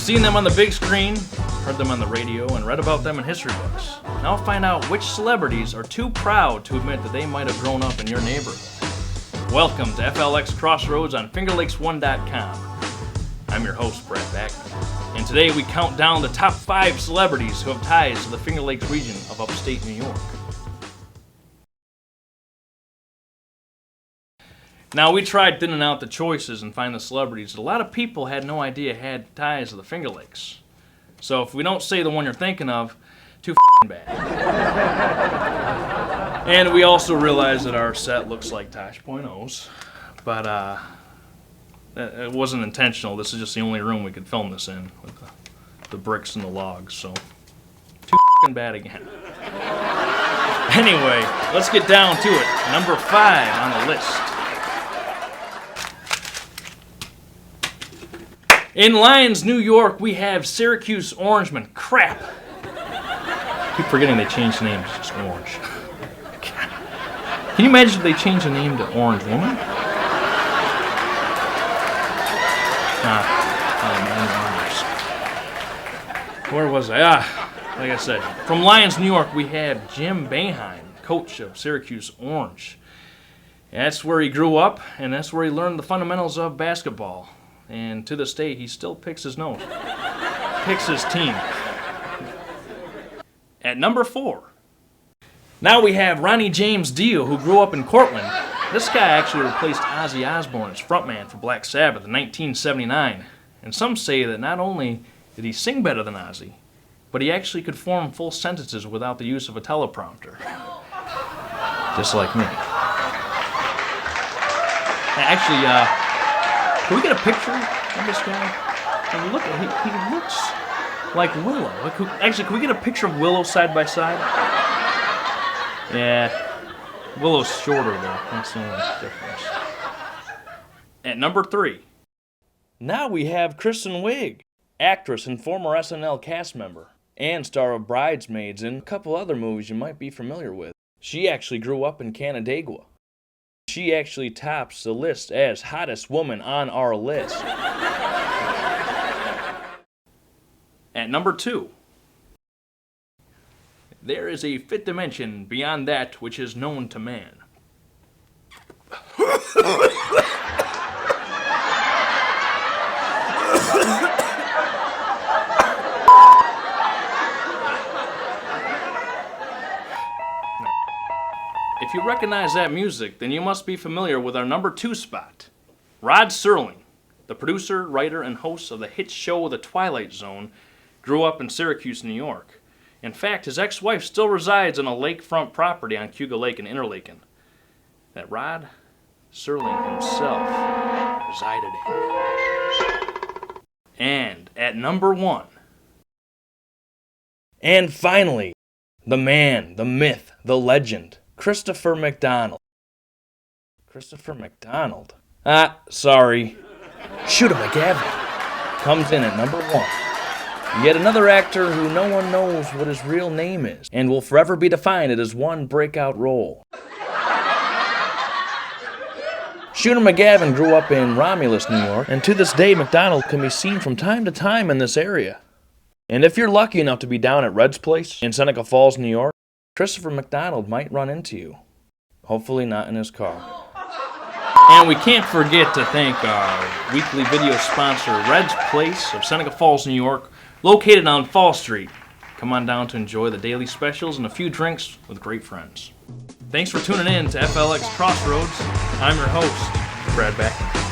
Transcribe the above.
seen them on the big screen, heard them on the radio, and read about them in history books. Now find out which celebrities are too proud to admit that they might have grown up in your neighborhood. Welcome to FLX Crossroads on FingerLakes1.com. I'm your host, Brad Backman, and today we count down the top 5 celebrities who have ties to the Finger Lakes region of upstate New York. Now, we tried thinning out the choices and find the celebrities that a lot of people had no idea had ties to the Finger Lakes. So if we don't say the one you're thinking of, too bad. And we also realized that our set looks like Tosh.0's, but it wasn't intentional. This is just the only room we could film this in, with the bricks and the logs, so too bad again. Anyway, let's get down to it. Number 5 on the list. In Lyons, New York, we have Syracuse Orangeman. Crap. I keep forgetting they changed the name to just Orange. Can you imagine if they changed the name to Orange Woman? Where was I? Like I said, from Lyons, New York, we have Jim Boeheim, coach of Syracuse Orange. That's where he grew up, and that's where he learned the fundamentals of basketball. And to this day, he still picks his nose. Picks his team. At number 4. Now we have Ronnie James Dio, who grew up in Cortland. This guy actually replaced Ozzy Osbourne as frontman for Black Sabbath in 1979. And some say that not only did he sing better than Ozzy, but he actually could form full sentences without the use of a teleprompter. Just like me. Actually, can we get a picture of this guy? And look, he looks like Willow. Actually, can we get a picture of Willow side by side? Yeah, Willow's shorter though. That's the only difference. At number 3. Now we have Kristen Wiig, actress and former SNL cast member, and star of Bridesmaids and a couple other movies you might be familiar with. She actually grew up in Canandaigua. She actually tops the list as hottest woman on our list. At number 2. There is a fifth dimension beyond that which is known to man. If you recognize that music, then you must be familiar with our number 2 spot. Rod Serling, the producer, writer, and host of the hit show The Twilight Zone, grew up in Syracuse, New York. In fact, his ex-wife still resides on a lakefront property on Cuga Lake in Interlaken that Rod Serling himself resided in. And at number 1. And finally, the man, the myth, the legend, Christopher McDonald. Christopher McDonald? Sorry. Shooter McGavin comes in at number 1. Yet another actor who no one knows what his real name is and will forever be defined at his one breakout role. Shooter McGavin grew up in Romulus, New York, and to this day McDonald can be seen from time to time in this area. And if you're lucky enough to be down at Red's Place in Seneca Falls, New York, Christopher McDonald might run into you. Hopefully not in his car. And we can't forget to thank our weekly video sponsor, Red's Place of Seneca Falls, New York, located on Fall Street. Come on down to enjoy the daily specials and a few drinks with great friends. Thanks for tuning in to FLX Crossroads. I'm your host, Brad Backman.